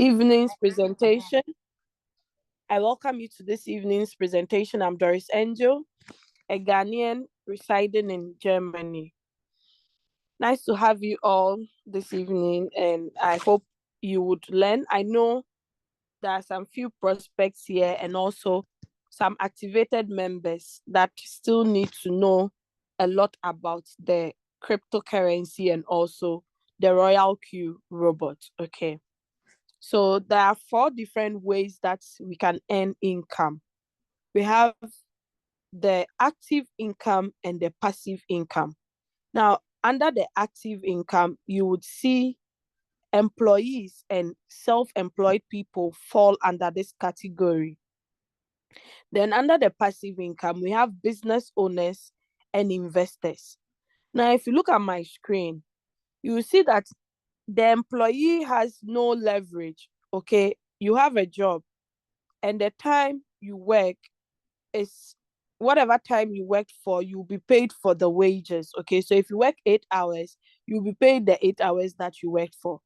evening's presentation. I welcome you to this evening's presentation. I'm Doris Angel, a Ghanaian residing in Germany. Nice to have you all this evening, and I hope you would learn. I know there are some few prospects here and also some activated members that still need to know a lot about the cryptocurrency and also the RoyalQ robot. Okay. So there are 4 different ways that we can earn income. We have the active income and the passive income. Now, under the active income, you would see employees and self-employed people fall under this category. Then under the passive income, we have business owners and investors. Now, if you look at my screen, you will see that the employee has no leverage. Okay, you have a job and the time you work is whatever time you worked for, you'll be paid for the wages. Okay, so if you work 8 hours, you'll be paid the 8 hours that you worked for.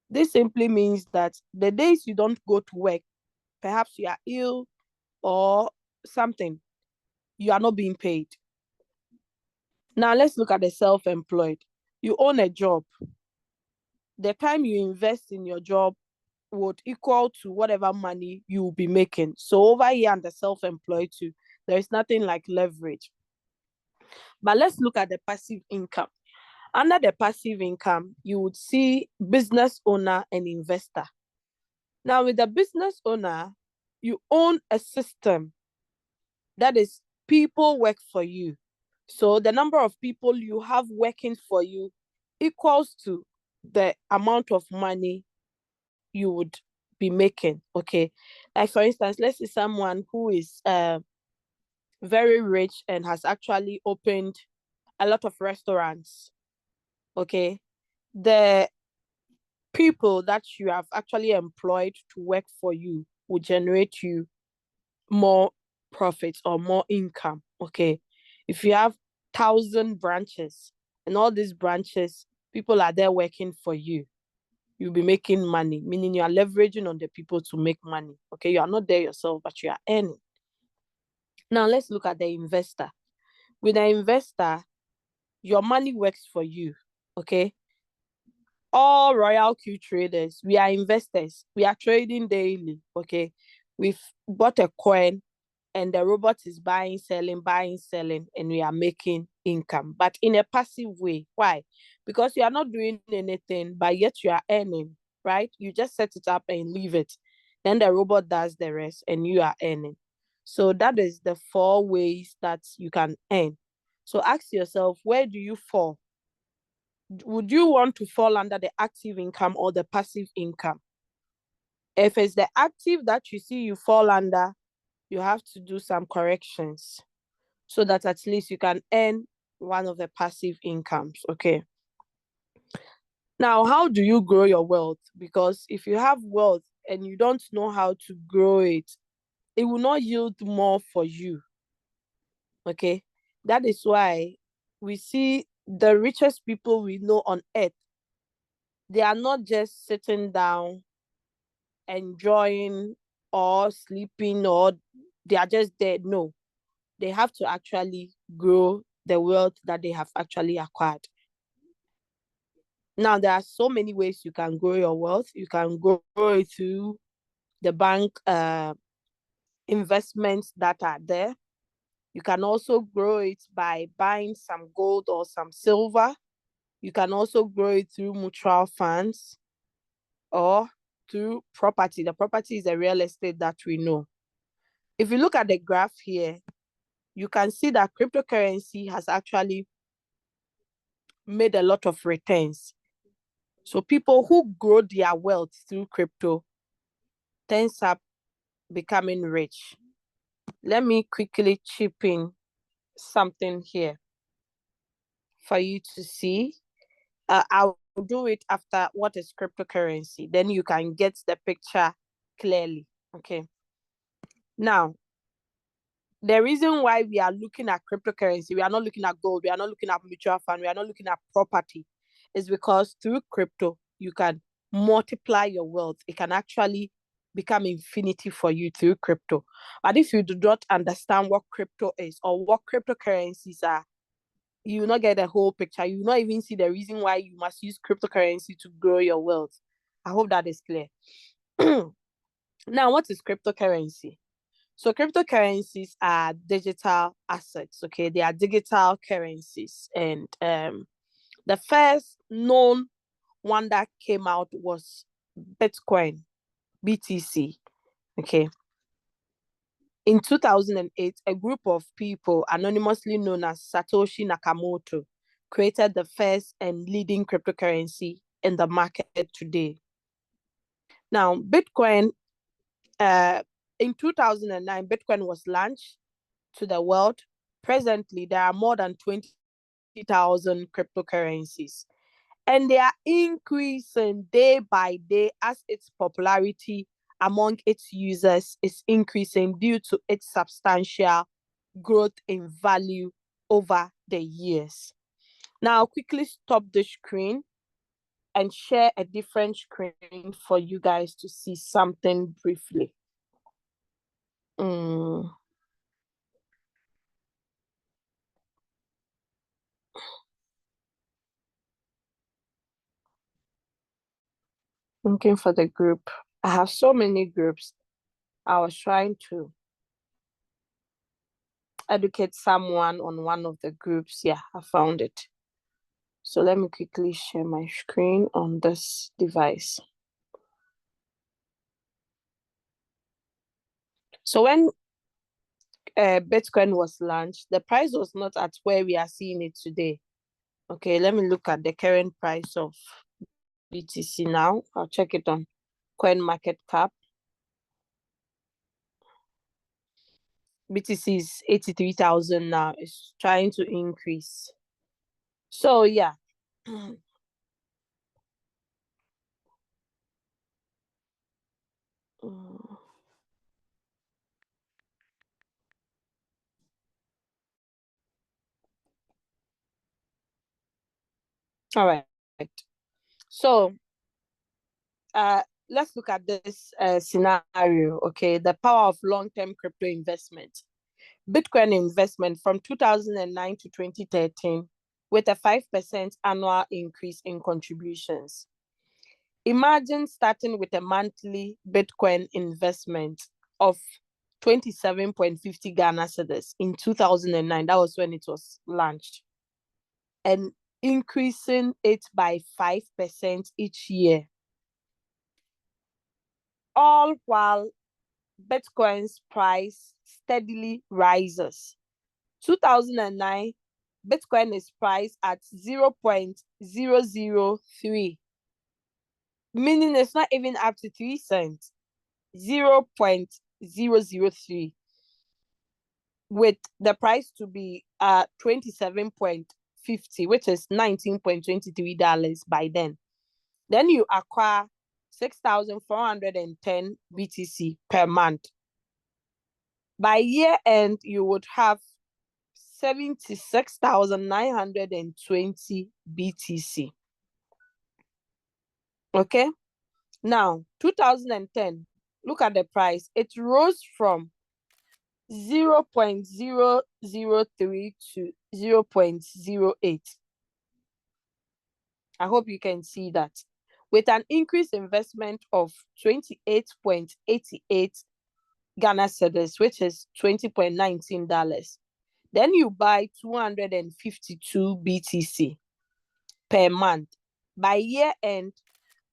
This simply means that the days you don't go to work, perhaps you are ill or something, you are not being paid. Now let's look at the self-employed. You own a job. The time you invest in your job would equal to whatever money you will be making. So over here under self-employed too, there is nothing like leverage. But let's look at the passive income. Under the passive income, you would see business owner and investor. Now with the business owner, you own a system. That is, people work for you. So the number of people you have working for you equals to the amount of money you would be making. Okay, like for instance, let's say someone who is very rich and has actually opened a lot of restaurants. Okay, the people that you have actually employed to work for you will generate you more profits or more income. Okay, if you have 1,000 branches and all these branches, people are there working for you, you'll be making money, meaning you are leveraging on the people to make money. Okay, you are not there yourself, but you are earning. Now let's look at the investor. With the investor, your money works for you. Okay, all RoyalQ traders, we are investors. We are trading daily. Okay, we've bought a coin and the robot is buying, selling, and we are making income, but in a passive way. Why? Because you are not doing anything, but yet you are earning, right? You just set it up and leave it. Then the robot does the rest and you are earning. So that is the 4 ways that you can earn. So ask yourself, where do you fall? Would you want to fall under the active income or the passive income? If it's the active that you see you fall under, you have to do some corrections so that at least you can earn one of the passive incomes. Okay. Now, how do you grow your wealth? Because if you have wealth and you don't know how to grow it, it will not yield more for you. Okay. That is why we see the richest people we know on earth, they are not just sitting down, enjoying or sleeping, or they are just dead. No, they have to actually grow the wealth that they have actually acquired. Now, there are so many ways you can grow your wealth. You can grow it through the bank investments that are there. You can also grow it by buying some gold or some silver. You can also grow it through mutual funds or through property. The property is the real estate that we know. If you look at the graph here, you can see that cryptocurrency has actually made a lot of returns. So people who grow their wealth through crypto tends up becoming rich. Let me quickly chip in something here for you to see. I'll do it after what is cryptocurrency. Then you can get the picture clearly. Okay. Now, the reason why we are looking at cryptocurrency, we are not looking at gold, we are not looking at mutual fund, we are not looking at property, is because through crypto, you can multiply your wealth. It can actually become infinity for you through crypto. But if you do not understand what crypto is or what cryptocurrencies are, you will not get the whole picture. You will not even see the reason why you must use cryptocurrency to grow your wealth. I hope that is clear. Now, what is cryptocurrency? So cryptocurrencies are digital assets, okay? They are digital currencies. And the first known one that came out was Bitcoin, BTC, okay? In 2008, a group of people anonymously known as Satoshi Nakamoto created the first and leading cryptocurrency in the market today. Now, Bitcoin, in 2009, Bitcoin was launched to the world. Presently, there are more than 20,000 cryptocurrencies, and they are increasing day by day as its popularity among its users is increasing due to its substantial growth in value over the years. Now, I'll quickly stop the screen and share a different screen for you guys to see something briefly. Looking for the group. I have so many groups. I was trying to educate someone on one of the groups. Yeah, I found it. So let me quickly share my screen on this device. So when Bitcoin was launched, the price was not at where we are seeing it today. Okay, let me look at the current price of BTC now. I'll check it on CoinMarketCap. BTC is 83,000 now. It's trying to increase. So yeah. All right. So let's look at this scenario. Okay, the power of long-term crypto investment. Bitcoin investment from 2009 to 2013 with a 5% annual increase in contributions. Imagine starting with a monthly Bitcoin investment of 27.50 Ghana cedis in 2009. That was when it was launched. And increasing it by 5% each year. All while Bitcoin's price steadily rises. 2009, Bitcoin is priced at 0.003, meaning it's not even up to 3 cents. 0.003, with the price to be 27.50, which is $19.23 by then. Then you acquire 6,410 BTC per month. By year end, you would have 76,920 BTC. Okay. Now, 2010, look at the price. It rose from 0.003 to 0.08. I hope you can see that. With an increased investment of 28.88 Ghana cedis, which is $20.19. Then you buy 252 BTC per month. By year end,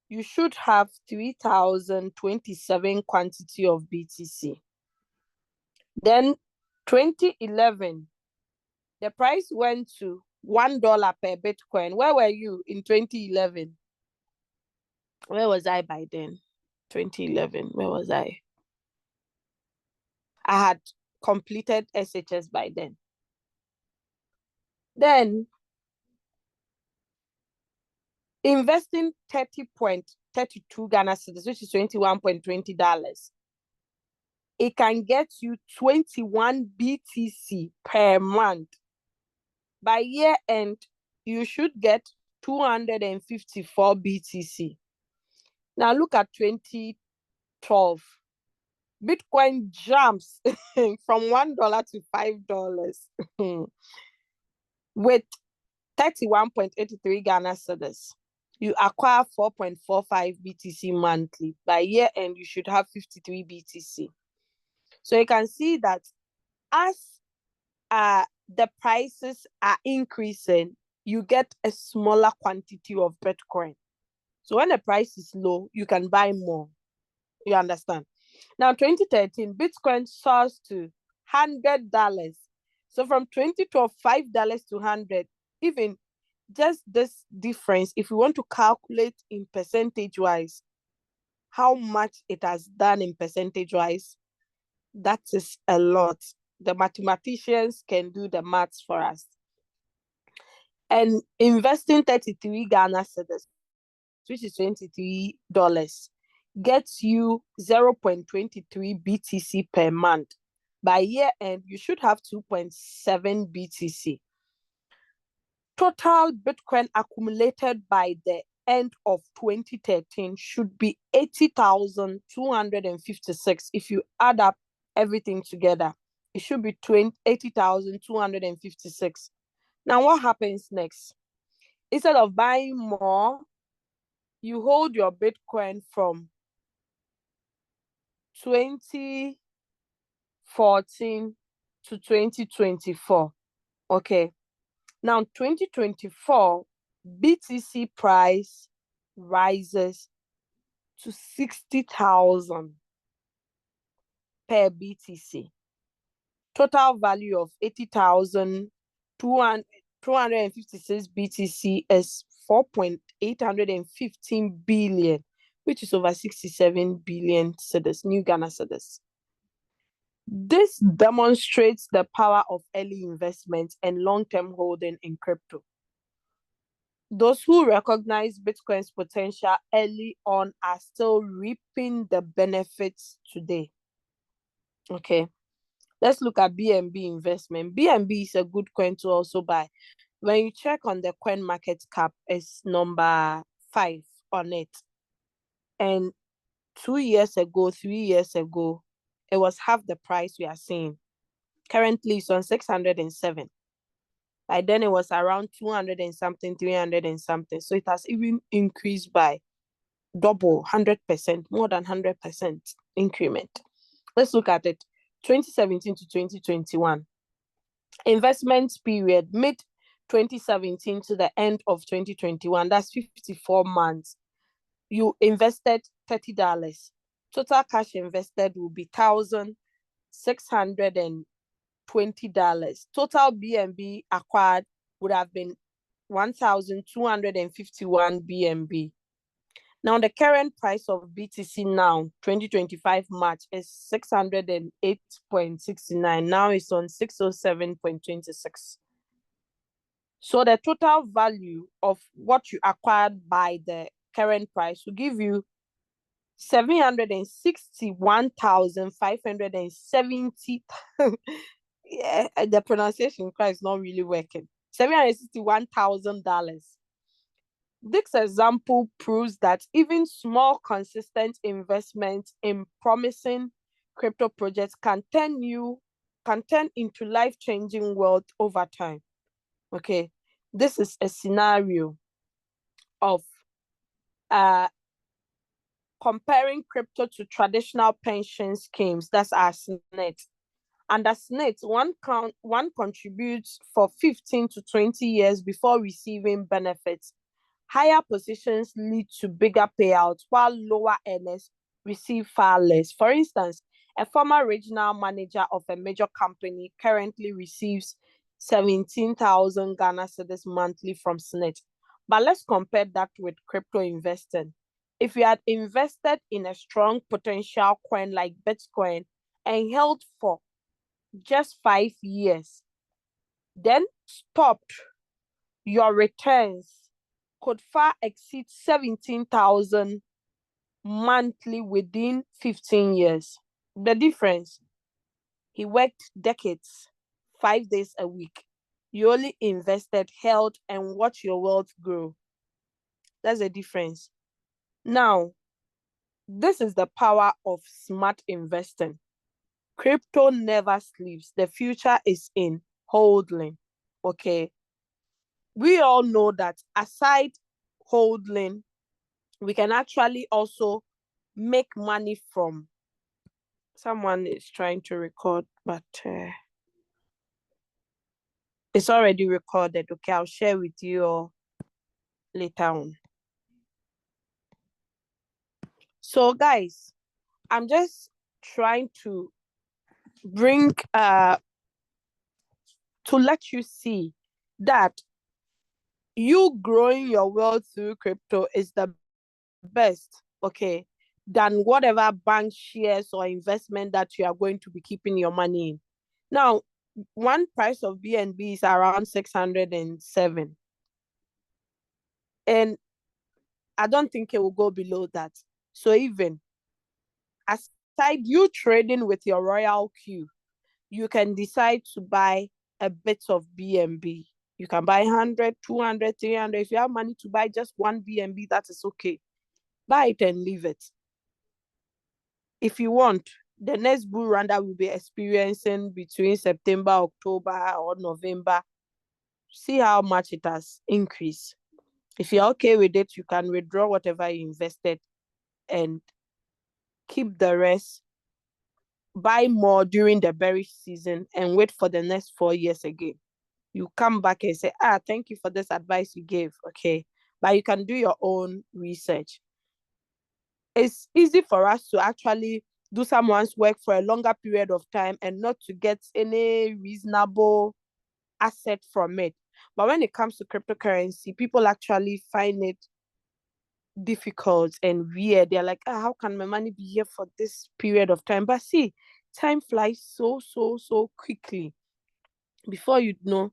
you should have 3,027 quantity of BTC. Then 2011, the price went to $1 per Bitcoin. Where were you in 2011? Where was I by then? 2011, where was I? I had completed SHS by then. Then, investing 30.32 Ghana cedis, which is $21.20, it can get you 21 BTC per month. By year end, you should get 254 BTC. Now look at 2012. Bitcoin jumps from $1 to $5 with 31.83 Ghana cedis. You acquire 4.45 BTC monthly. By year end, you should have 53 BTC. So you can see that as the prices are increasing, you get a smaller quantity of Bitcoin. So when the price is low, you can buy more. You understand? Now, 2013, Bitcoin soars to $100. So from 2012, $5 to 100, even just this difference, if you want to calculate in percentage wise, how much it has done in percentage wise, that is a lot. The mathematicians can do the maths for us. And investing 33 Ghana cedis, which is $23, gets you 0.23 BTC per month. By year end, you should have 2.7 BTC. Total Bitcoin accumulated by the end of 2013 should be 80,256. If you add up everything together, it should be 80,256. Now, what happens next? Instead of buying more, you hold your Bitcoin from 2014 to 2024. Okay. Now, 2024, BTC price rises to 60,000 per BTC. Total value of 80,256 BTC is 4.815 billion, which is over 67 billion cedis, new Ghana cedis. This demonstrates the power of early investment and long-term holding in crypto. Those who recognize Bitcoin's potential early on are still reaping the benefits today. Okay, let's look at BNB investment. BNB is a good coin to also buy. When you check on the coin market cap, it's number 5 on it. And 3 years ago, it was half the price we are seeing. Currently, it's on 607. By then, it was around 200 and something, 300 and something. So it has even increased by double, 100%, more than 100% increment. Let's look at it. 2017 to 2021. Investment period, mid 2017 to the end of 2021. That's 54 months. You invested $30. Total cash invested will be $1,620. Total BNB acquired would have been 1,251 BNB. Now, the current price of BTC now, 2025 March, is 608.69. Now it's on 607.26. So the total value of what you acquired by the current price will give you 761,570. Yeah, the pronunciation is not really working. $761,000. This example proves that even small, consistent investment in promising crypto projects can turn into life-changing wealth over time. Okay, this is a scenario of comparing crypto to traditional pension schemes. That's our SNET. Under SNET, one contributes for 15 to 20 years before receiving benefits. Higher positions lead to bigger payouts, while lower earners receive far less. For instance, a former regional manager of a major company currently receives 17,000 Ghana cedis monthly from SNET. But let's compare that with crypto investing. If you had invested in a strong potential coin like Bitcoin and held for just 5 years, then stopped, your returns could far exceed 17,000 monthly within 15 years. The difference, he worked decades, 5 days a week. You only invested, held, and watched your wealth grow. That's the difference. Now, This is the power of smart investing. Crypto never sleeps. The future is in holding. Okay. We all know that aside holding, we can actually also make money from. Someone is trying to record, but it's already recorded. Okay, I'll share with you all later on. So, guys, I'm just trying to bring to let you see that you growing your wealth through crypto is the best, okay, than whatever bank shares or investment that you are going to be keeping your money in. Now, one price of BNB is around 607. And I don't think it will go below that. So even aside you trading with your RoyalQ, you can decide to buy a bit of BNB. You can buy 100, 200, 300. If you have money to buy just one BNB, that is okay. Buy it and leave it. If you want, the next bull run that we'll be experiencing between September, October, or November, see how much it has increased. If you're okay with it, you can withdraw whatever you invested and keep the rest, buy more during the bearish season, and wait for the next 4 years again. You come back and say, thank you for this advice you gave. Okay. But you can do your own research. It's easy for us to actually do someone's work for a longer period of time and not to get any reasonable asset from it. But when it comes to cryptocurrency, people actually find it difficult and weird. They're like, how can my money be here for this period of time? But see, time flies so quickly. Before you know,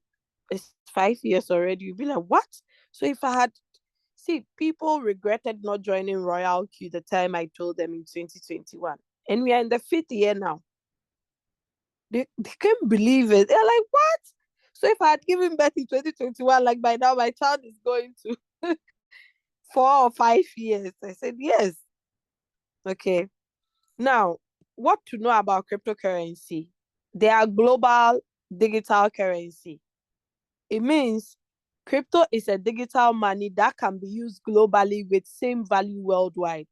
it's 5 years already. You'll be like, what? So if I had, see, people regretted not joining RoyalQ the time I told them in 2021. And we are in the 5th year now. They can't believe it. They're like, what? So if I had given birth in 2021, like by now my child is going to 4 or 5 years. I said, yes. Okay. Now, what to know about cryptocurrency? They are global digital currency. It means crypto is a digital money that can be used globally with same value worldwide.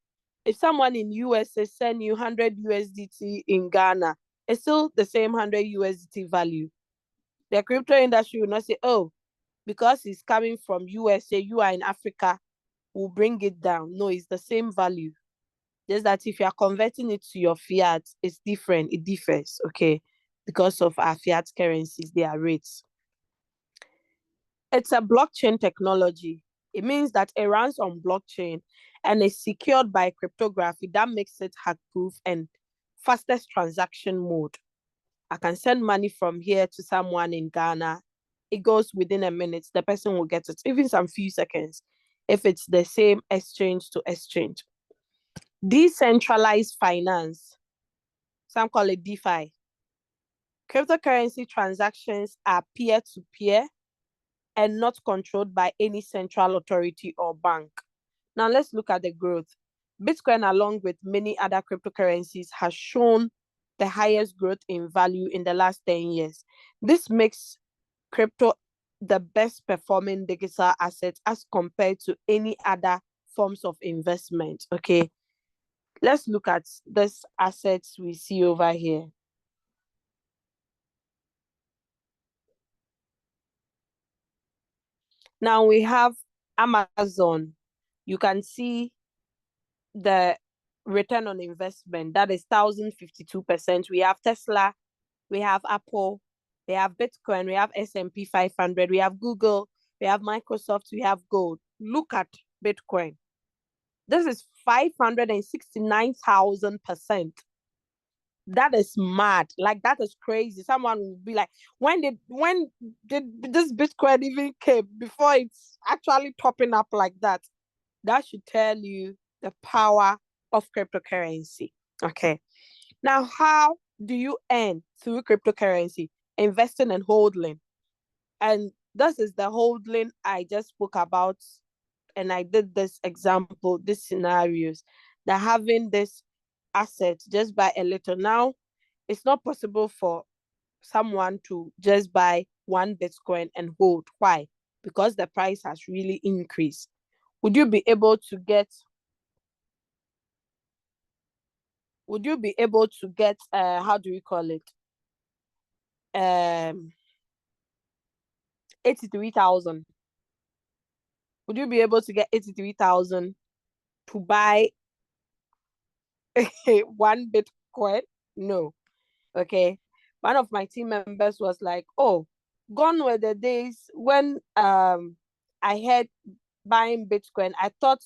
If someone in USA send you 100 USDT in Ghana, it's still the same 100 USDT value. The crypto industry will not say, oh, because it's coming from USA, you are in Africa, we'll bring it down. No, it's the same value. Just that if you are converting it to your fiat, it's different. It differs, okay? Because of our fiat currencies, their rates. It's a blockchain technology. It means that it runs on blockchain and is secured by cryptography that makes it hack-proof and fastest transaction mode. I can send money from here to someone in Ghana. It goes within a minute. The person will get it, even some few seconds, if it's the same exchange to exchange. Decentralized finance. Some call it DeFi. Cryptocurrency transactions are peer-to-peer and not controlled by any central authority or bank. Now let's look at the growth. Bitcoin, along with many other cryptocurrencies, has shown the highest growth in value in the last 10 years. This makes crypto the best performing digital asset as compared to any other forms of investment. Okay, let's look at this assets we see over here. Now we have Amazon. You can see the return on investment. That is 1,052%. We have Tesla, we have Apple, we have Bitcoin, we have S&P 500, we have Google, we have Microsoft, we have gold. Look at Bitcoin. This is 569,000%. That is mad. Like, that is crazy. Someone will be like, when did this Bitcoin even came before it's actually topping up like that? That should tell you the power of cryptocurrency. Okay. Now, how do you earn through cryptocurrency? Investing and holding. And this is the holding I just spoke about. And I did this example, these scenarios. that having this asset just buy a little. Now, it's not possible for someone to just buy one Bitcoin and hold. Why? Because the price has really increased. Would you be able to get how do we call it? 83,000. Would you be able to get 83,000 to buy one Bitcoin? No. Okay. One of my team members was like, oh, gone were the days when I had buying Bitcoin. I thought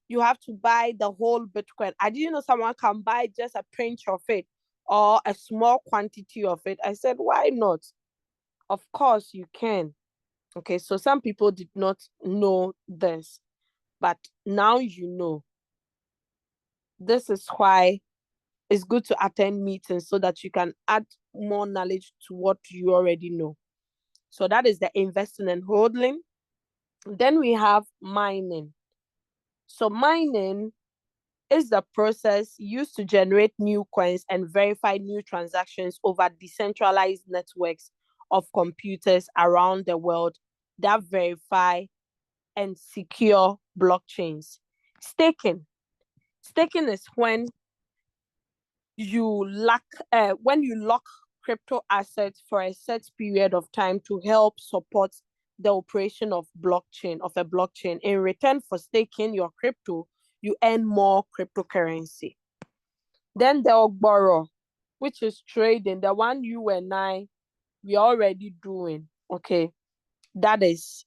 you have to buy the whole Bitcoin. I didn't know someone can buy just a pinch of it or a small quantity of it. I said, why not? Of course you can. Okay, so some people did not know this, but now you know. This is why it's good to attend meetings so that you can add more knowledge to what you already know. So that is the investing and holding. Then we have mining. So mining is the process used to generate new coins and verify new transactions over decentralized networks of computers around the world that verify and secure blockchains. Staking. Staking is when you lock crypto assets for a set period of time to help support the operation of a blockchain. In return for staking your crypto, you earn more cryptocurrency. Then they'll borrow, which is trading, the one you and I we are already doing. Okay, that is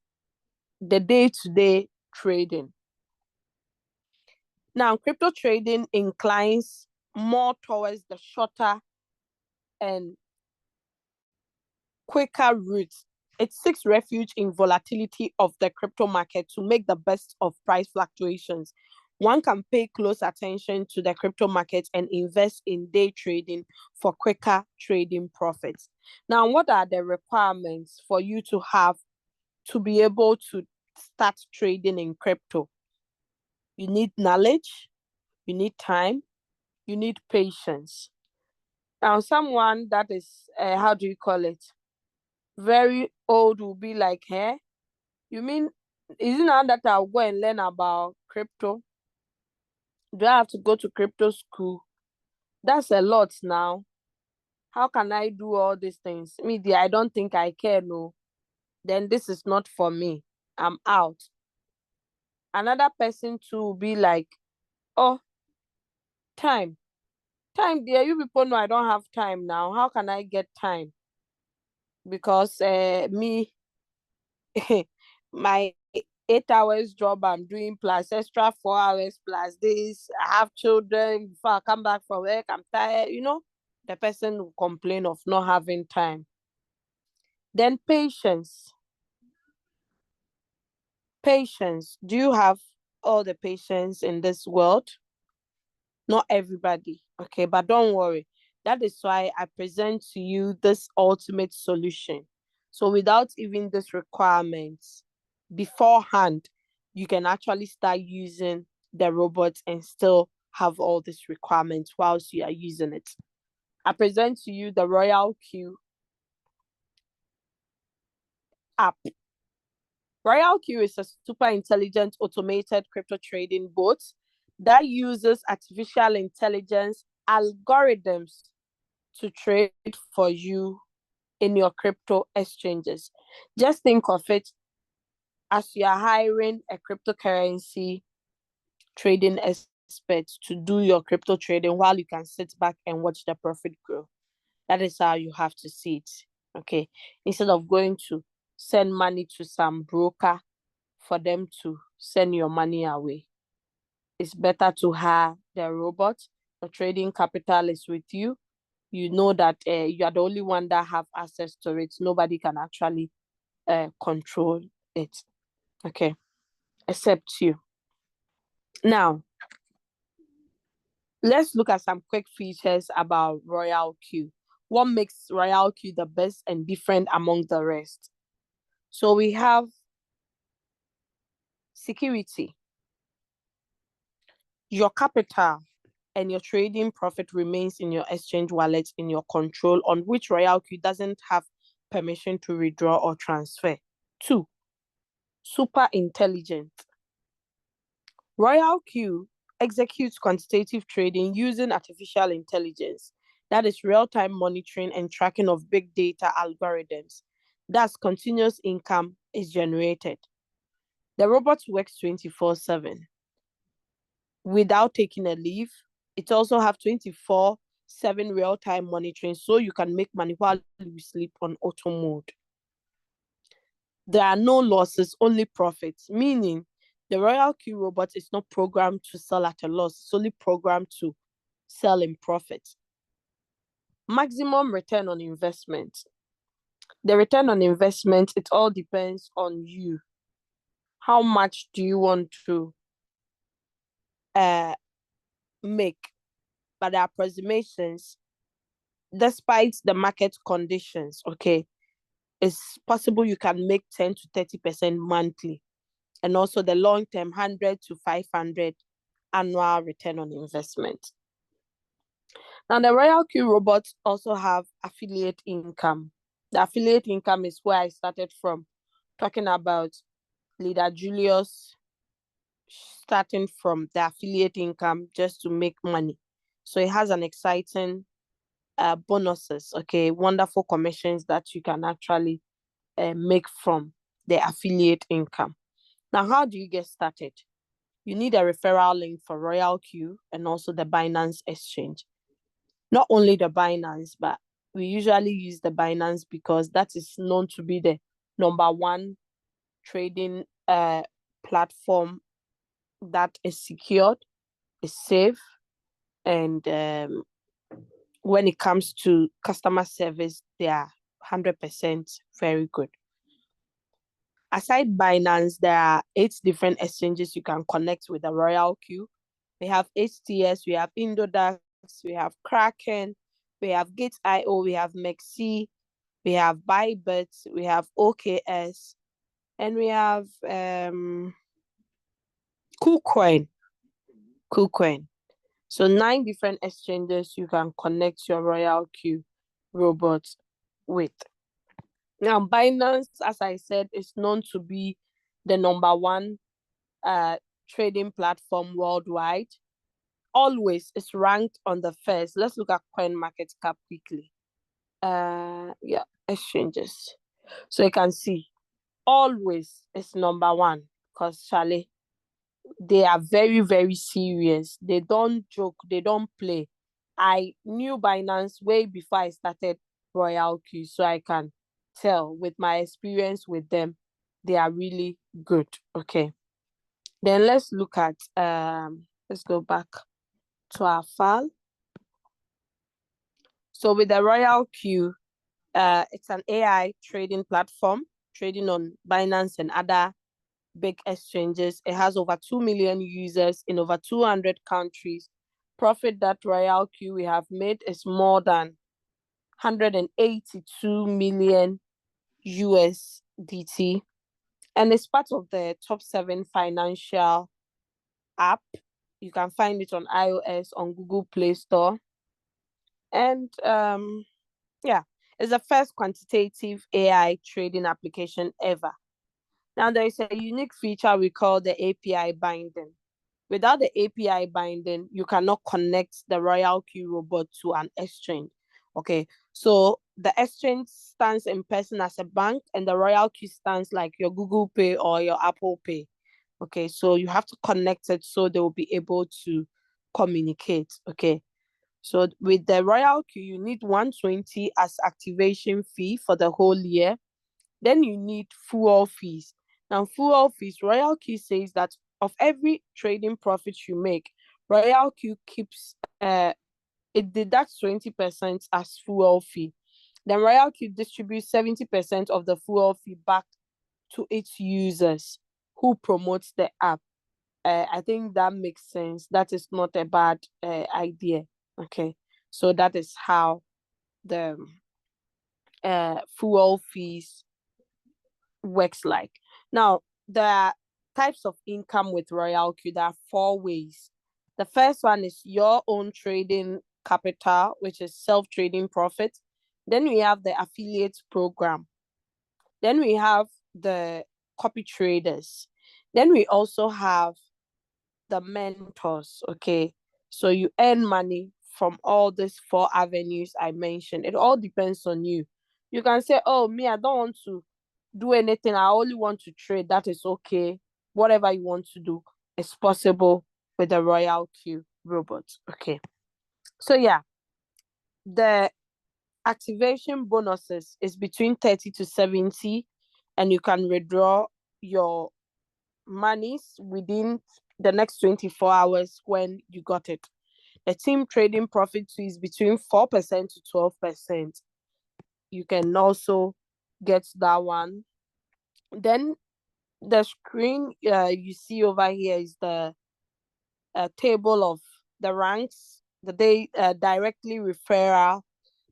the day-to-day trading. Now, crypto trading inclines more towards the shorter and quicker routes. It seeks refuge in volatility of the crypto market to make the best of price fluctuations. One can pay close attention to the crypto market and invest in day trading for quicker trading profits. Now, what are the requirements for you to have to be able to start trading in crypto? You need knowledge, you need time, you need patience. Now, someone that is, how do you call it? Very old will be like, hey, you mean, is it now that I'll go and learn about crypto? Do I have to go to crypto school? That's a lot now. How can I do all these things? Media, I don't think I care, no. Then this is not for me. I'm out. Another person too will be like, oh, time. Time, dear, you people know I don't have time now. How can I get time? Because me, my 8 hours job I'm doing plus extra 4 hours plus this. I have children. Before I come back from work, I'm tired. The person will complain of not having time. Then patience. Patience. Do you have all the patience in this world? Not everybody. Okay, but don't worry. That is why I present to you this ultimate solution. So without even this requirements beforehand, you can actually start using the robot and still have all these requirements whilst you are using it. I present to you the RoyalQ app. RoyalQ is a super intelligent automated crypto trading bot that uses artificial intelligence algorithms to trade for you in your crypto exchanges. Just think of it as you are hiring a cryptocurrency trading expert to do your crypto trading while you can sit back and watch the profit grow. That is how you have to see it. Okay. Instead of going to send money to some broker for them to send your money away, it's better to hire the robot. The trading capital is with you. You know that you are the only one that have access to it. Nobody can actually control it. Okay. Except you. Now, let's look at some quick features about RoyalQ. What makes RoyalQ the best and different among the rest? So we have security. Your capital and your trading profit remains in your exchange wallet in your control, on which RoyalQ doesn't have permission to withdraw or transfer. 2. Super intelligent. RoyalQ executes quantitative trading using artificial intelligence, that is real-time monitoring and tracking of big data algorithms. Thus, continuous income is generated. The robot works 24/7 without taking a leave. It also have 24/7 real-time monitoring, so you can make money while you sleep on auto mode. There are no losses, only profits, meaning the RoyalQ robot is not programmed to sell at a loss. It's only programmed to sell in profit. Maximum return on investment. The return on investment, it all depends on you. How much do you want to make? But the approximations, despite the market conditions, okay, it's possible you can make 10 to 30% monthly. And also the long-term 100 to 500 annual return on investment. Now, the RoyalQ robots also have affiliate income. The affiliate income is where I started from, talking about Leader Julius starting from the affiliate income just to make money. So it has an exciting bonuses, okay, wonderful commissions that you can actually make from the affiliate income. Now, how do you get started? You need a referral link for RoyalQ and also the Binance exchange. Not only the Binance, but we usually use the Binance because that is known to be the number one trading platform that is secured, is safe, and when it comes to customer service, they are 100% very good. Aside Binance, there are 8 different exchanges you can connect with the RoyalQ. We have HTS, we have Indodax, we have Kraken, we have Gate.io, we have Mexi, we have Bybit, we have OKS, and we have KuCoin. So 9 different exchanges you can connect your RoyalQ robot with. Now, Binance, as I said, is known to be the number one trading platform worldwide. Always is ranked on the first. Let's look at CoinMarketCap quickly. Exchanges. So you can see, always is number one because Charlie, they are very, very serious. They don't joke. They don't play. I knew Binance way before I started RoyalQ, so I can tell with my experience with them, they are really good. Okay. Then let's look at, let's go back to our file. So with the RoyalQ, it's an AI trading platform, trading on Binance and other big exchanges. It has over 2 million users in over 200 countries. Profit that RoyalQ we have made is more than 182 million USDT. And it's part of the top 7 financial app. You can find it on iOS, on Google Play Store. And it's the first quantitative AI trading application ever. Now, there is a unique feature we call the API binding. Without the API binding, you cannot connect the RoyalQ robot to an exchange. Okay, so the exchange stands in person as a bank, and the RoyalQ stands like your Google Pay or your Apple Pay. Okay, so you have to connect it so they will be able to communicate. Okay, so with the RoyalQ, you need 120 as activation fee for the whole year. Then you need fuel fees. Now, fuel fees, RoyalQ says that of every trading profit you make, RoyalQ keeps it deducts 20% as fuel fee. Then RoyalQ distributes 70% of the fuel fee back to its users who promotes the app. I think that makes sense. That is not a bad idea. Okay, so that is how the fuel fees works like. Now, the types of income with RoyalQ, there are 4 ways. The first one is your own trading capital, which is self-trading profit. Then we have the affiliate program. Then we have the copy traders. Then we also have the mentors. Okay. So you earn money from all these 4 avenues I mentioned. It all depends on you. You can say, oh, me, I don't want to do anything. I only want to trade. That is okay. Whatever you want to do is possible with the RoyalQ robot. Okay. So yeah, the activation bonuses is between 30 to 70, and you can withdraw your monies within the next 24 hours when you got it. The team trading profit is between 4% to 12%. You can also get that one. Then the screen you see over here is the table of the ranks, the day directly referral,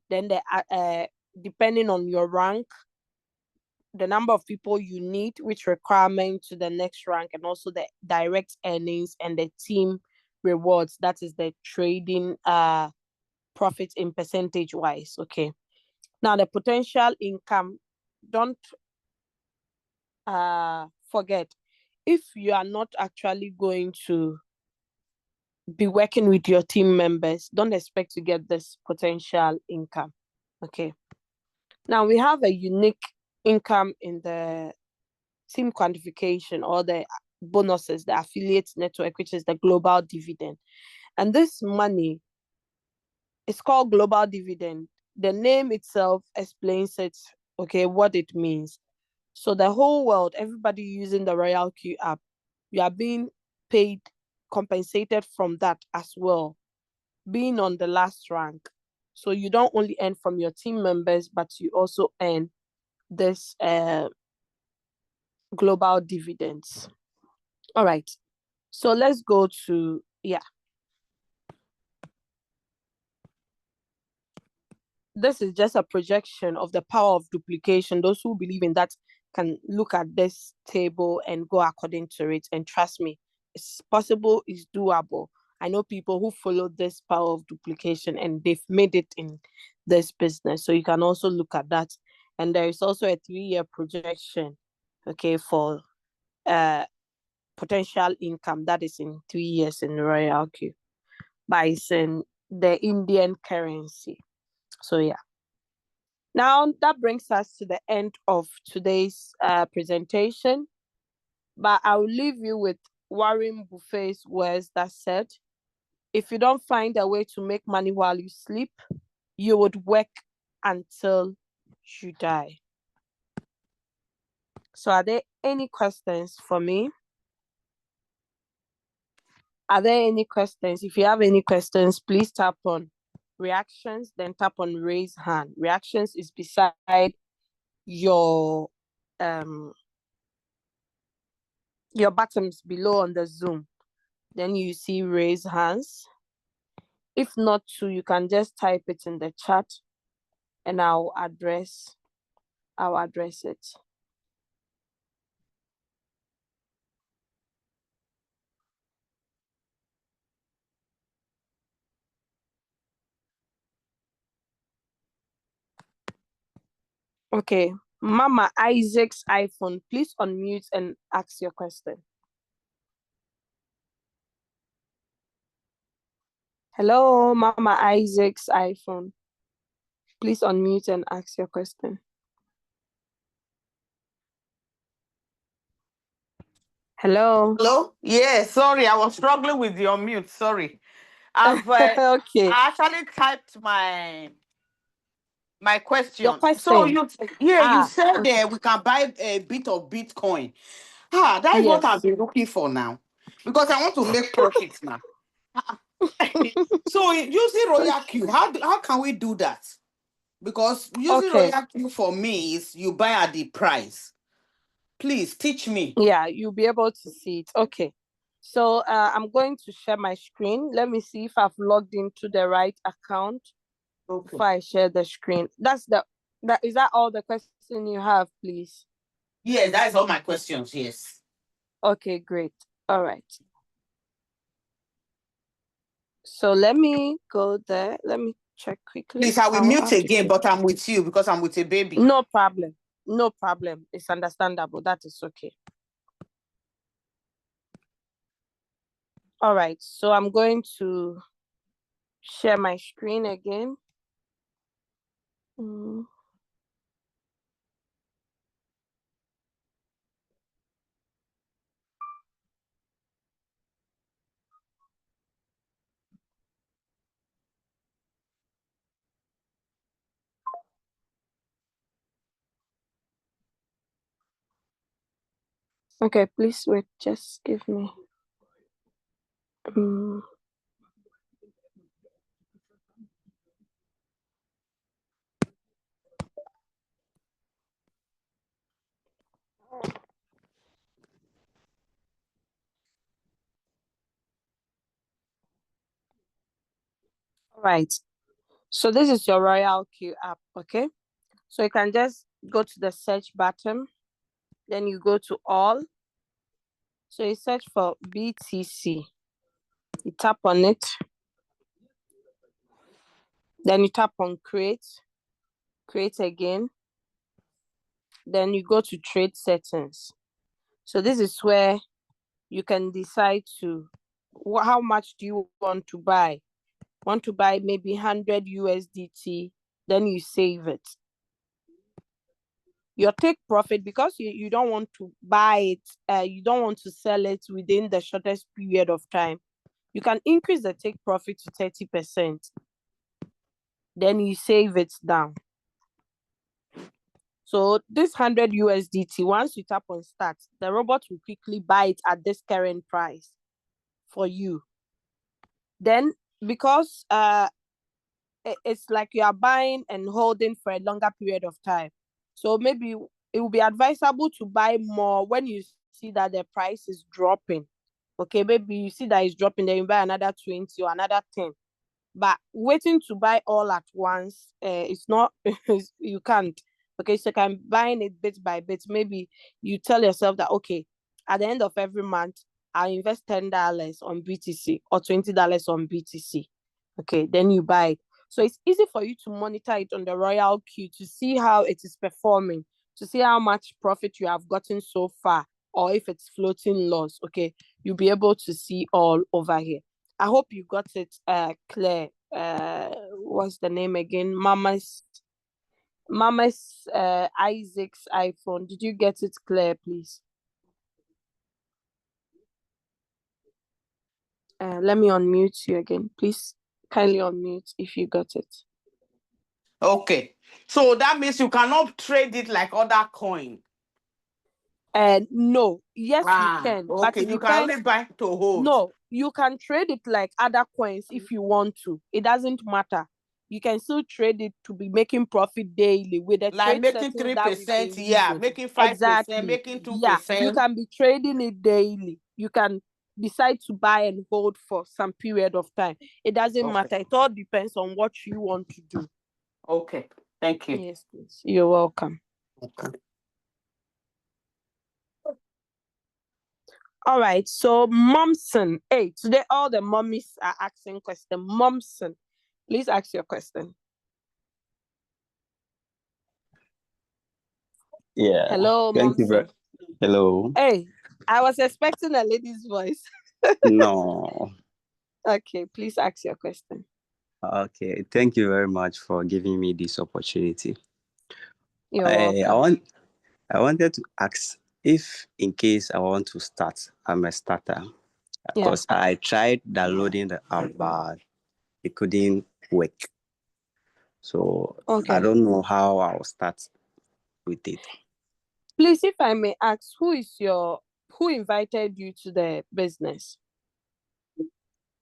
then the depending on your rank, the number of people you need, which requirement to the next rank, and also the direct earnings and the team rewards. That is the trading profit in percentage wise. Okay. Now the potential income, don't forget, if you are not actually going to be working with your team members, don't expect to get this potential income. Okay. Now we have a unique income in the team quantification, or the bonuses, the affiliate network, which is the global dividend. And this money is called global dividend. The name itself explains it, okay, what it means. So the whole world, everybody using the RoyalQ app, you are being paid, compensated from that as well, being on the last rank. So you don't only earn from your team members, but you also earn this global dividends. All right. So let's go to, yeah. This is just a projection of the power of duplication. Those who believe in that can look at this table and go according to it. And trust me, it's possible, it's doable. I know people who follow this power of duplication and they've made it in this business. So you can also look at that. And there is also a 3-year projection, okay, for potential income that is in 3 years in RoyalQ, but it's in the Indian currency. So yeah. Now that brings us to the end of today's presentation, but I'll leave you with Warren Buffett's words that said, if you don't find a way to make money while you sleep, you would work until you die. So are there any questions for me? Are there any questions? If you have any questions, please tap on reactions, then tap on raise hand. Reactions is beside your buttons below on the Zoom. Then you see raise hands. If not to, you can just type it in the chat and I'll address it. Okay, Mama Isaac's iPhone, please unmute and ask your question. Hello, Mama Isaac's iPhone. Please unmute and ask your question. Hello. Hello? Yeah, sorry, I was struggling with your mute. Sorry. I've Okay. I actually typed my question. Your question. So you said okay. that we can buy a bit of Bitcoin. That is what Yes. I've been looking for now. Because I want to make profits now. So using RoyalQ, how can we do that? Because using RoyalQ for me is you buy at the price. Please teach me. Yeah, you'll be able to see it. Okay. So I'm going to share my screen. Let me see if I've logged into the right account before I share the screen. Is that all the question you have, please? Yeah, that's all my questions, yes. Okay, great. All right. So let me go there. Let me check quickly. Please, I will I'll mute have to again, check. but I'm with you because I'm with a baby. No problem. No problem. It's understandable. That is okay. All right. So I'm going to share my screen again. Okay, please wait. Just give me. All right. So this is your RoyalQ app, okay? So you can just go to the search button, then you go to all. So you search for BTC. You tap on it. Then you tap on create again. Then you go to trade settings. So this is where you can decide to how much do you want to buy. Want to buy maybe 100 USDT, then you save it. Your take profit, because you don't want to buy it, you don't want to sell it within the shortest period of time. You can increase the take profit to 30%. Then you save it down. So this 100 USDT, once you tap on start, the robot will quickly buy it at this current price for you. Then because it's like you are buying and holding for a longer period of time. So maybe it will be advisable to buy more when you see that the price is dropping. Okay, maybe you see that it's dropping, then you buy another 20 or another 10. But waiting to buy all at once, it's not, you can't. Okay, so you can buy it bit by bit. Maybe you tell yourself that, okay, at the end of every month, I'll invest $10 on BTC or $20 on BTC. Okay, then you buy it. So it's easy for you to monitor it on the RoyalQ to see how it is performing, to see how much profit you have gotten so far, or if it's floating loss. Okay, you'll be able to see all over here. I hope you got it clear. What's the name again? Mama's Isaac's iPhone. Did you get it clear, please? Let me unmute you again. Please kindly unmute if you got it. Okay. So that means you cannot trade it like other coin. No. Yes, you can. Okay. But it You can depends. only buy to hold. No, you can trade it like other coins if you want to. It doesn't matter. You can still trade it to be making profit daily with the Like trade making settings that we've 3%, been yeah, using. making 5%, Exactly. making Yeah, you 2%. can be trading it daily. You can decide to buy and hold for some period of time. It doesn't matter. It all depends on what you want to do. Okay. Thank you. Yes, please. You're welcome. Okay. All right. So, Momson. Hey, today all the mummies are asking question. Momson, please ask your question. Yeah. Hello, Thank you very. Momson. Hello. Hey, I was expecting a lady's voice. No. Okay, please ask your question. Okay. Thank you very much for giving me this opportunity. You're welcome. I wanted to ask if, in case I want to start, I'm a starter, Yeah. because I tried downloading the app, but it couldn't work. So Okay. I don't know how I'll start with it. Please, if I may ask, who invited you to the business?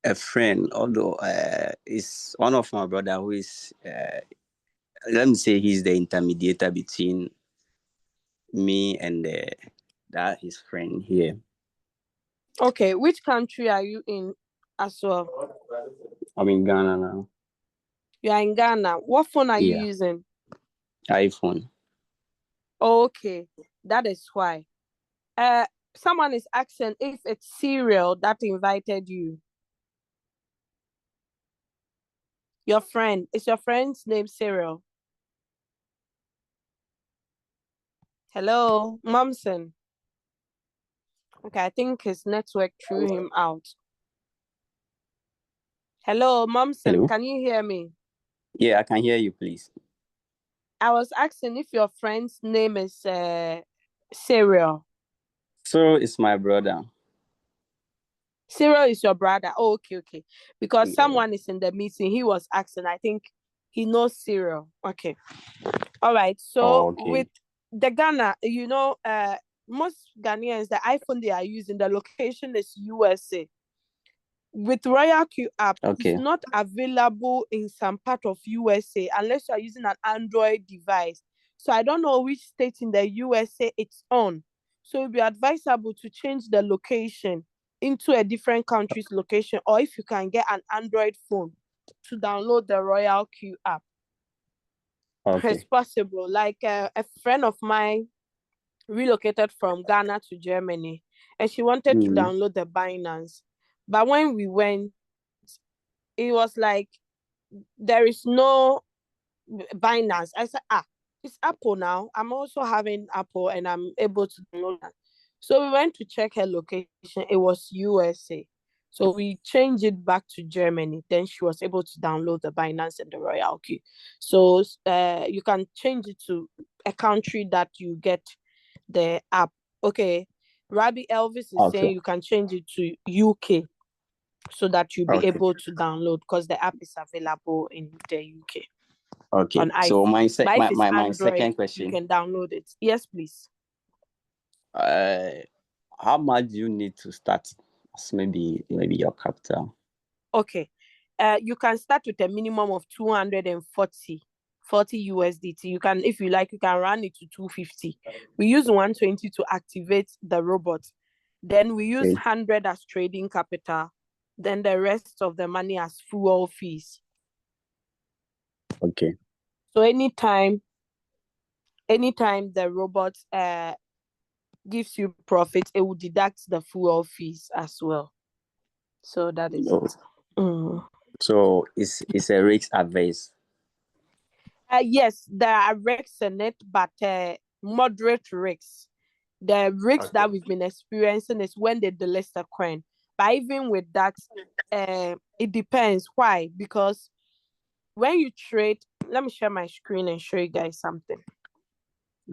A friend, although it's one of my brother who is, let me say, he's the intermediator between me and that his friend here. Okay, which country are you in as well? I'm in Ghana now. You are in Ghana. What phone are you using? iPhone. Okay, that is why. Someone is asking if it's Serial that invited you. Your friend. Is your friend's name Cyril? Hello, Momsen. Okay, I think his network threw him out. Hello, Momsen. Hello? Can you hear me? Yeah, I can hear you, please. I was asking if your friend's name is Cyril. So it's my brother. Cyril is your brother. Oh, okay. Because Yeah. someone is in the meeting. He was asking. I think he knows Cyril. Okay. All right. So with the Ghana, most Ghanaians, the iPhone they are using, the location is USA. With RoyalQ app, it's not available in some part of USA unless you are using an Android device. So I don't know which state in the USA it's on. So it would be advisable to change the location into a different country's location, or if you can get an Android phone to download the RoyalQ app. It's possible. Like a friend of mine relocated from Ghana to Germany, and she wanted to download the Binance. But when we went, it was like there is no Binance. I said, it's Apple now. I'm also having Apple and I'm able to download that. So we went to check her location. It was USA. So we changed it back to Germany. Then she was able to download the Binance and the RoyalQ. So you can change it to a country that you get the app. Okay. Rabbi Elvis is saying you can change it to UK so that you'll be able to download because the app is available in the UK. Okay. On iPhone. So my Android, second question. You can download it. Yes, please. How much do you need to start? Maybe your capital. Okay. You can start with a minimum of 240 USDT. You can, if you like, you can run it to 250. We use 120 to activate the robot. Then we use 100 as trading capital. Then the rest of the money as fuel fees. Okay. So anytime the robot gives you profit, it will deduct the fuel fees as well. So that is it. So it's a risk advice. Yes, there are risks in it, but moderate risks. The risks that we've been experiencing is when they delist a coin. But even with that, it depends. Why? Because when you trade, let me share my screen and show you guys something.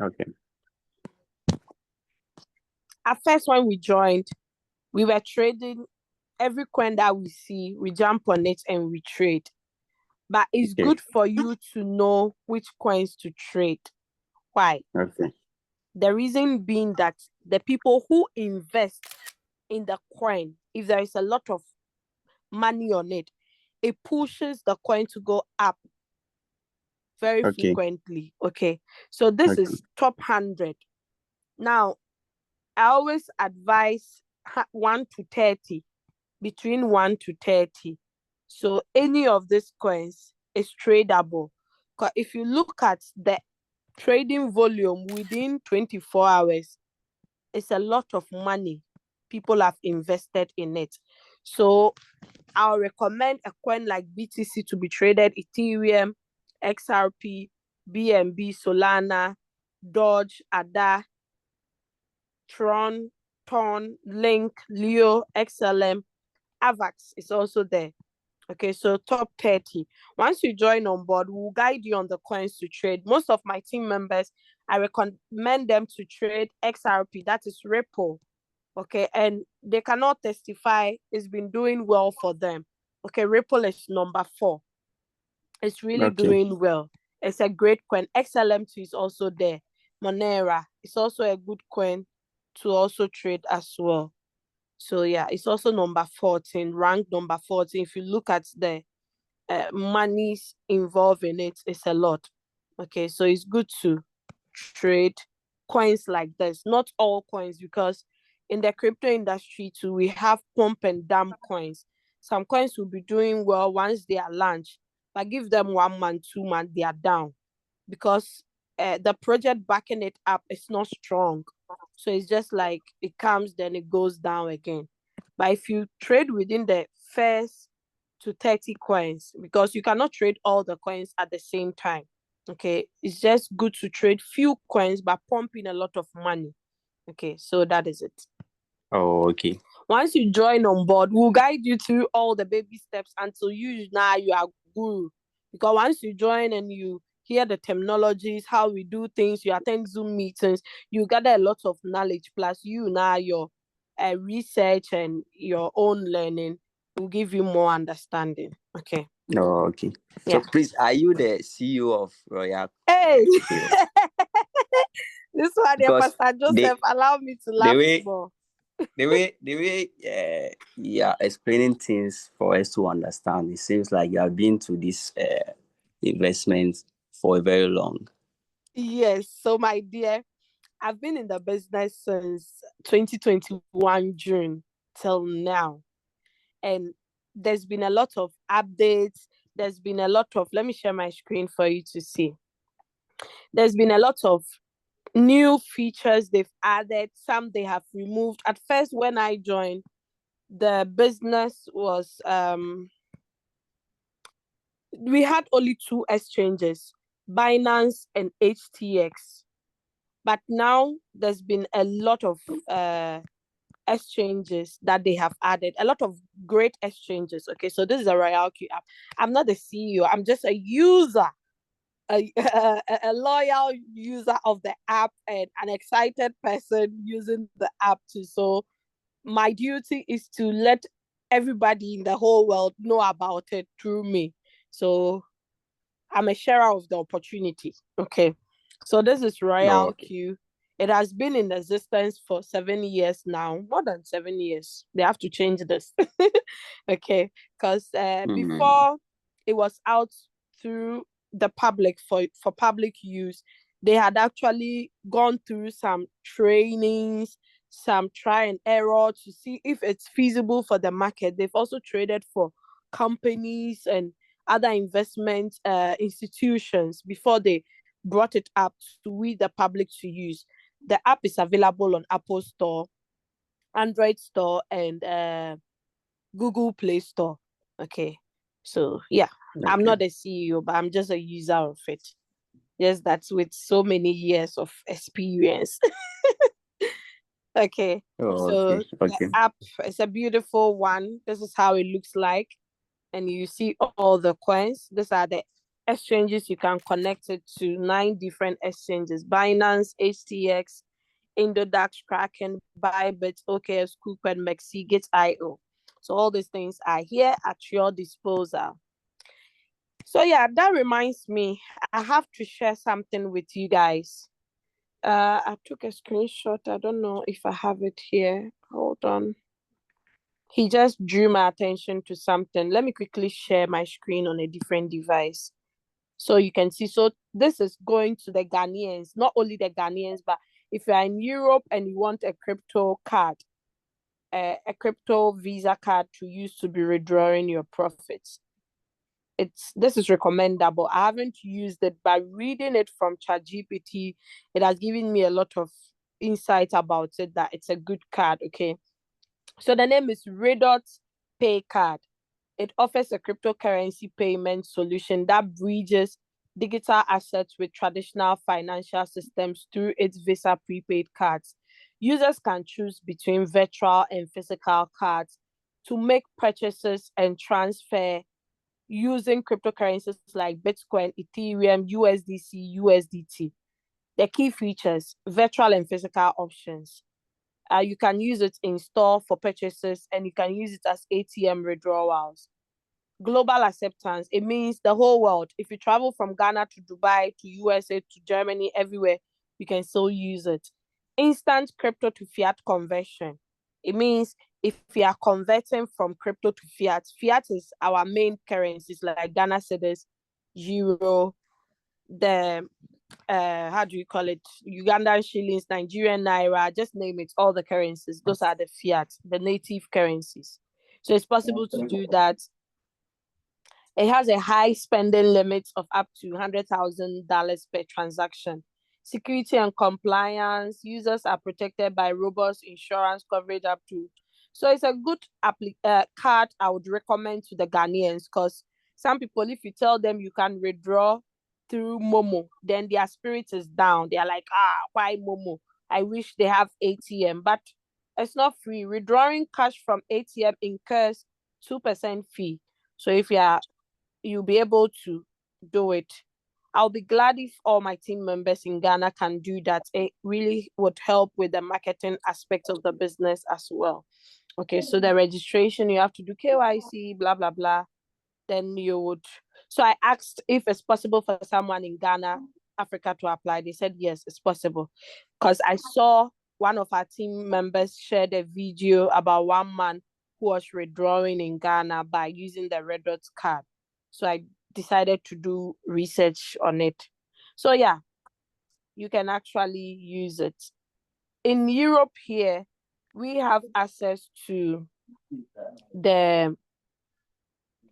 Okay. At first, when we joined, we were trading every coin that we see, we jump on it and we trade. But it's good for you to know which coins to trade. Why? Okay. The reason being that the people who invest in the coin, if there is a lot of money on it, it pushes the coin to go up very frequently. Okay. So this is top 100. Now, I always advise 1 to 30, between 1 to 30. So any of these coins is tradable. Because if you look at the trading volume within 24 hours, it's a lot of money people have invested in it. So I'll recommend a coin like BTC to be traded, Ethereum, XRP, BNB, Solana, Doge, ADA, Tron, Ton, Link, Leo, XLM, AVAX is also there. Okay, so top 30. Once you join on board, we'll guide you on the coins to trade. Most of my team members, I recommend them to trade XRP, that is Ripple. Okay, and they cannot testify it's been doing well for them. Okay, Ripple is number 4. It's really doing well. It's a great coin. XLM2 is also there. Monera is also a good coin to also trade as well. So yeah, it's also number 14, ranked number 14. If you look at the monies involved in it, it's a lot. Okay, so it's good to trade coins like this. Not all coins, because in the crypto industry too, we have pump and dump coins. Some coins will be doing well once they are launched, but give them 1 month, 2 months, they are down because the project backing it up is not strong. So it's just like it comes, then it goes down again. But if you trade within the first to 30 coins, because you cannot trade all the coins at the same time. Okay, it's just good to trade few coins but pump in a lot of money. Okay, so that is it. Oh, okay. Once you join on board, we'll guide you through all the baby steps until you are guru. Because once you join and you hear the terminologies, how we do things, you attend Zoom meetings, you gather a lot of knowledge. Plus, your research and your own learning will give you more understanding. Okay. Oh, okay. So, Yeah. please, are you the CEO of RoyalQ? Hey, this one, Because Pastor Joseph, allow me to the laugh way more. you are explaining things for us to understand, it seems like you have been to this investment for a very long. Yes. So, my dear, I've been in the business since 2021 June till now. And there's been a lot of updates. There's been a lot of, let me share my screen for you to see. There's been a lot of new features they've added. Some they have removed. At first, when I joined, the business was, we had only two exchanges, Binance and HTX. But now there's been a lot of exchanges that they have added, a lot of great exchanges. Okay, so this is a RoyalQ app. I'm not the CEO, I'm just a user, a loyal user of the app and an excited person using the app too. So my duty is to let everybody in the whole world know about it through me. So I'm a sharer of the opportunity. Okay. So this is Oh, okay. RoyalQ. It has been in existence for 7 years now, more than 7 years. They have to change this. Okay. Because before it was out through the public for public use, they had actually gone through some trainings, some try and error to see if it's feasible for the market. They've also traded for companies and other investment institutions before they brought it up to we the public to use. The app is available on Apple Store, Android Store, and Google Play Store. Okay, so yeah, I'm Okay. not a CEO, but I'm just a user of it. Yes, that's with so many years of experience. Okay, Oh, so okay. the Okay. app is a beautiful one. This is how it looks like. And you see all the coins. These are the exchanges you can connect it to 9 different exchanges: Binance, HTX, Indodax, Kraken, Bybit, OKX, KuCoin, Mexi, Gate.io. So all these things are here at your disposal. So yeah, that reminds me, I have to share something with you guys. I took a screenshot. I don't know if I have it here. Hold on. He just drew my attention to something. Let me quickly share my screen on a different device so you can see. So this is going to the Ghanaians, not only the Ghanaians, but if you're in Europe and you want a crypto card, a crypto Visa card to use to be withdrawing your profits, this is recommendable. I haven't used it, but reading it from ChatGPT, it has given me a lot of insight about it, that it's a good card. Okay, so the name is Redot Pay Card. It offers a cryptocurrency payment solution that bridges digital assets with traditional financial systems through its Visa prepaid cards. Users can choose between virtual and physical cards to make purchases and transfer using cryptocurrencies like Bitcoin, Ethereum, USDC, USDT. The key features: virtual and physical options. You can use it in store for purchases, and you can use it as ATM withdrawals. Global acceptance, it means the whole world. If you travel from Ghana to Dubai to USA to Germany, everywhere, you can still use it. Instant crypto to fiat conversion, it means if you are converting from crypto to fiat is our main currencies like Ghana cedis, euro, the how do you call it, Ugandan shillings, Nigerian naira, just name it, all the currencies, those are the fiat, the native currencies. So it's possible to do that. It has a high spending limit of up to $100,000 per transaction. Security and compliance. Users are protected by robust insurance coverage up to So it's a good card I would recommend to the Ghanaians, because some people, if you tell them you can withdraw through Momo, then their spirit is down. They're like, why Momo? I wish they have ATM, but it's not free. Withdrawing cash from ATM incurs 2% fee. So if you'll be able to do it. I'll be glad if all my team members in Ghana can do that. It really would help with the marketing aspect of the business as well. Okay, so the registration, you have to do KYC, blah, blah, blah. Then you would. So I asked if it's possible for someone in Ghana, Africa to apply. They said, yes, it's possible. Because I saw one of our team members shared a video about one man who was withdrawing in Ghana by using the Red Dot card. So I decided to do research on it. So yeah, you can actually use it. In Europe here, we have access to the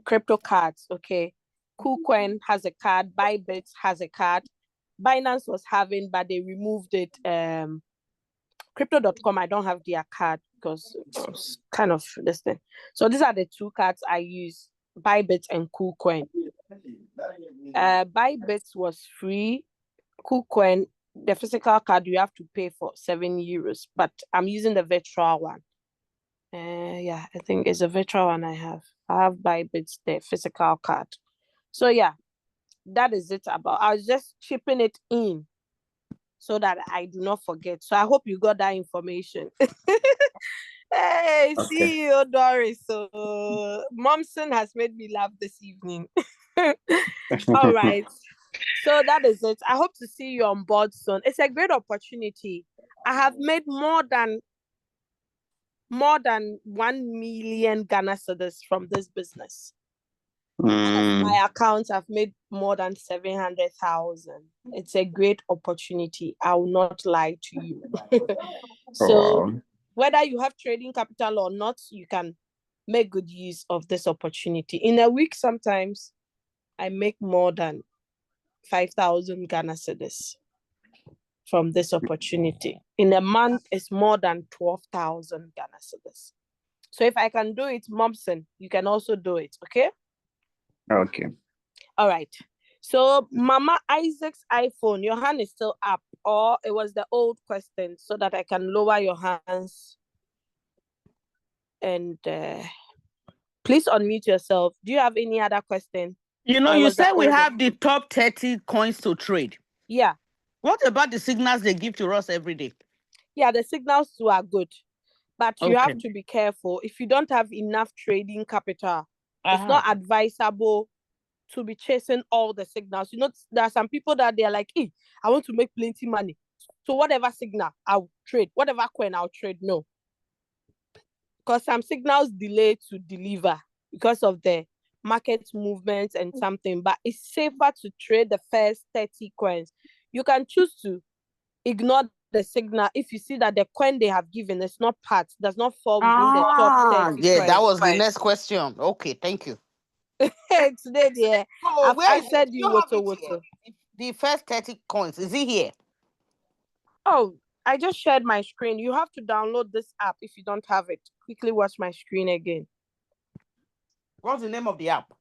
crypto cards, okay? KuCoin has a card, Bybit has a card. Binance was having, but they removed it. Crypto.com, I don't have their card because it's kind of this thing. So these are the two cards I use, Bybit and KuCoin. Bybit was free. KuCoin, the physical card, you have to pay for €7, but I'm using the virtual one. Yeah, I think it's a virtual one I have. I have Bybit, the physical card. So yeah, that is it about. I was just chipping it in so that I do not forget. So I hope you got that information. Hey, Okay. see you, Doris. So Momsen has made me laugh this evening. All right. So that is it. I hope to see you on board soon. It's a great opportunity. I have made more than 1 million Ghana cedis from this business. My account, I've made more than 700,000. It's a great opportunity. I will not lie to you. So whether you have trading capital or not, you can make good use of this opportunity. In a week, sometimes I make more than 5,000 Ghana cedis from this opportunity. In a month, it's more than 12,000 Ghana cedis. So if I can do it, Momsen, you can also do it, okay? Okay. All right. So Mama Isaac's iPhone, your hand is still up, or it was the old question, so that I can lower your hands. And please unmute yourself. Do you have any other question? You said we have the top 30 coins to trade. Yeah. What about the signals they give to us every day? Yeah, the signals too are good. But you have to be careful. If you don't have enough trading capital, it's not advisable to be chasing all the signals. There are some people that they're like, hey, I want to make plenty money. So whatever signal I'll trade, whatever coin I'll trade, no. Because some signals delay to deliver because of the market movements and something. But it's safer to trade the first 30 coins. You can choose to ignore the signal if you see that the coin they have given is not does not fall within the top 30 Yeah, coins. that was the next question. Okay, thank you. Today, dear, I've answered you what. The first 30 coins, is it here? Oh, I just shared my screen. You have to download this app if you don't have it. Quickly watch my screen again. What's the name of the app?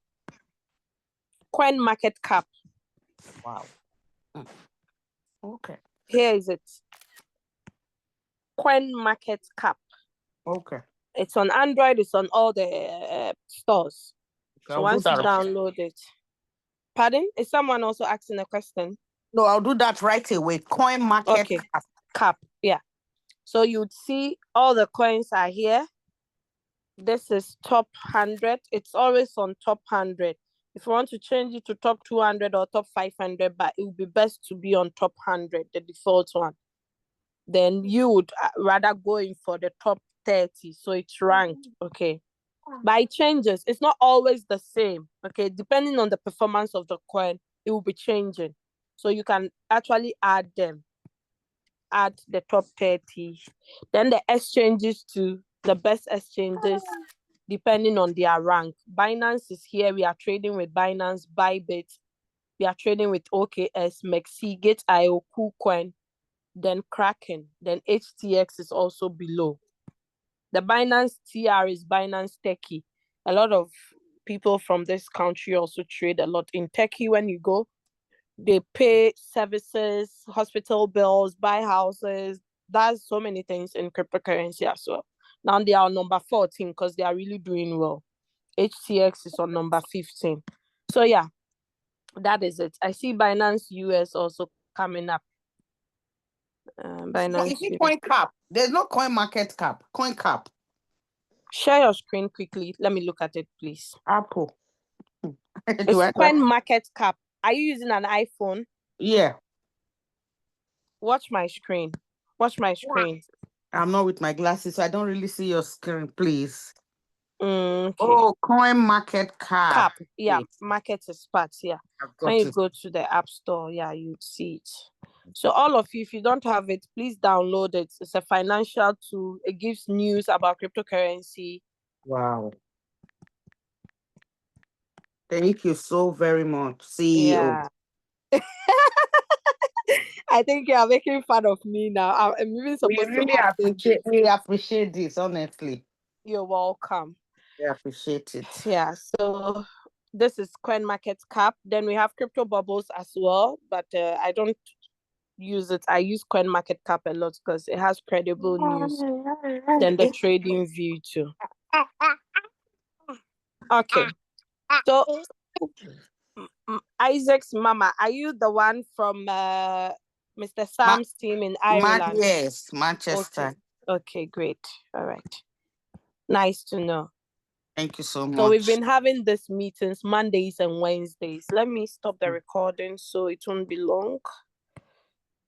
Coin Market Cap. Wow. Okay. Here is it. Coin Market Cap. Okay. It's on Android. It's on all the stores. So once you download it. Pardon? Is someone also asking a question? No, I'll do that right away. Coin Market Cap. Yeah. So you'd see all the coins are here. This is top 100. It's always on top 100. If you want to change it to top 200 or top 500, but it would be best to be on top 100, the default one. Then you would rather go in for the top 30. So it's ranked. Okay. But it changes. It's not always the same. Okay. Depending on the performance of the coin, it will be changing. So you can actually add them. Add the top 30. Then the exchanges to the best exchanges depending on their rank. Binance is here. We are trading with Binance, Bybit. We are trading with OKS, Mexi, Gate.io, KuCoin, then Kraken. Then HTX is also below. The Binance TR is Binance Turkey. A lot of people from this country also trade a lot in Turkey. When you go, they pay services, hospital bills, buy houses. That's so many things in cryptocurrency as well. Now they are on number 14 because they are really doing well. HTX is on number 15. So yeah, that is it. I see Binance US also coming up. Binance Is it Coin Cap? There's no Coin Market Cap. Coin Cap. Share your screen quickly. Let me look at it, please. Apple. It's Coin Market Cap. Are you using an iPhone? Yeah. Watch my screen. Watch my screen. I'm not with my glasses, so I don't really see your screen, please. Okay. Oh, Coin Market Cap. Yeah, market is part. Yeah. When you go to the App Store, yeah, you see it. So all of you, if you don't have it, please download it. It's a financial tool. It gives news about cryptocurrency. Wow. Thank you so very much, CEO. Yeah. I think you are making fun of me now. I'm even supposed to we appreciate this, honestly. You're welcome. We appreciate it. Yeah, so this is Coin Market Cap. Then we have Crypto Bubbles as well, but I don't use it. I use Coin Market Cap a lot because it has credible news. Then the Trading View too. Okay. So Isaac's mama, are you the one from Mr. Sam's team in Ireland? Yes, Manchester. Okay, great. All right. Nice to know. Thank you so much. So we've been having these meetings Mondays and Wednesdays. Let me stop the recording so it won't be long.